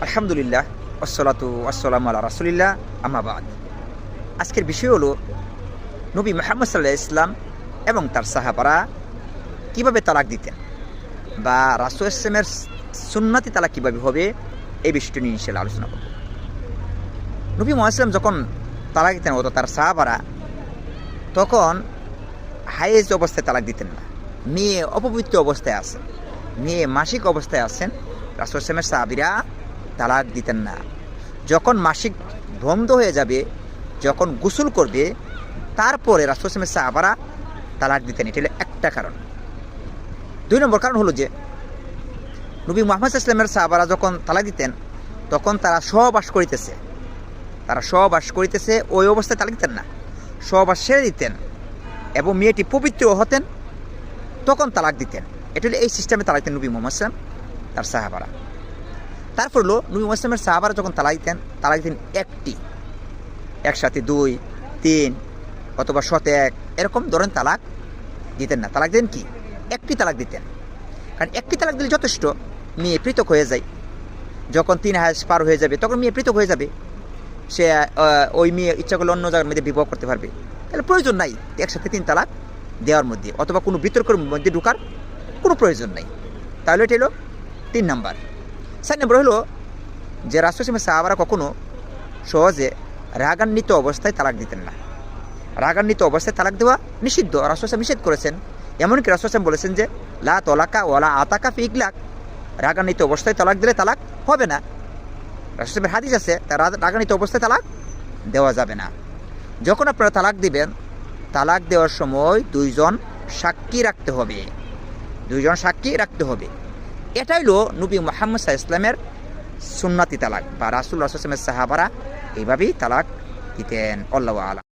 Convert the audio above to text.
আলহামদুলিল্লাহ ওয়াসসালাতু ওয়াসসালামু আলা রাসূলিল্লাহ আম্মা বাদ। আজকের বিষয় হলো নবী মুহাম্মদ সাল্লাল্লাহু আলাইহি ওয়াসাল্লাম এবং তার সাহাবারা কীভাবে তালাক দিতেন বা রাসূল ইসলামের সুন্নতি তালাক কীভাবে হবে এই বিষয়টি নিয়ে ইনশাআল্লাহ আলোচনা করব। নবী মুহাম্মদ সাল্লাম যখন তালাক দিতেন অত তার সাহাবারা তখন হায়েজ অবস্থায় তালাক দিতেন না। মেয়ে অপবিত্র অবস্থায় আছেন, মেয়ে মাসিক অবস্থায় আছেন, রাসূল ইসলামের সাহাবীরা তালাক দিতেন না। যখন মাসিক বন্ধ হয়ে যাবে, যখন গোসল করবে, তারপরে রাসূল ইসলামের সাহাবারা তালাক দিতেন। এটা হলো একটা কারণ। 2 নম্বর কারণ হলো যে নবী মুহাম্মদ ইসলামের সাহাবারা যখন তালাক দিতেন তখন তারা সহবাস করিতেছে, ওই অবস্থায় তালাক দিতেন না, সহবাস সেরে দিতেন এবং মেয়েটি পবিত্র হতেন তখন তালাক দিতেন। এটা হলো এই সিস্টেমে তালাক দিতেন নবী মুহাম্মদ ইসলাম তার সাহাবারা। তারপর হলো নবী মুহাম্মদ ইসলামের সাহাবারা যখন তালাক দিতেন একসাথে 2, 3 অথবা 1 এরকম ধরেন তালাক দিতেন না। তালাক দিতেন কি একটি তালাক দিতেন, কারণ একটি তালাক দিলে যথেষ্ট। মেয়ে পৃথক হয়ে যায়, যখন 3 হাজ পার হয়ে যাবে তখন মেয়ে পৃথক হয়ে যাবে, সে ওই মেয়ে ইচ্ছা করলে অন্য জায়গার মধ্যে বিবাহ করতে পারবে। তাহলে প্রয়োজন নাই একসাথে 3 তালাক দেওয়ার মধ্যে অথবা কোনো বিতর্কের মধ্যে ঢোকার কোনো প্রয়োজন নাই। তাহলে এটা হলো 3 নাম্বার। 4 নম্বর হলো যে রাসূল ইসলামের সাহাবারা কখনো সহজে রাগান্বিত অবস্থায় তালাক দিতেন না। রাগান্বিত অবস্থায় তালাক দেওয়া নিষিদ্ধ, রাসূল ইসলাম নিষেধ করেছেন। এমনকি রাসূল ইসলাম বলেছেন যে লা তলাকা ওয়ালা আতাকা ফি ইগলাক, রাগান্বিত অবস্থায় তালাক দিলে তালাক হবে না। রাসূল ইসলামের হাদিস আছে রাগান্বিত অবস্থায় তালাক দেওয়া যাবে না। যখন আপনারা তালাক দিবেন, তালাক দেওয়ার সময় 2 জন সাক্ষী রাখতে হবে। এটাই হলো নবী মুহাম্মদ সাল্লাল্লাহু আলাইহি ওয়াসাল্লামের সুন্নতি তালাক বা রাসূল ইসলামের সাহাবারা এইভাবেই তালাক দিতেন। আল্লাহু আ'লাম।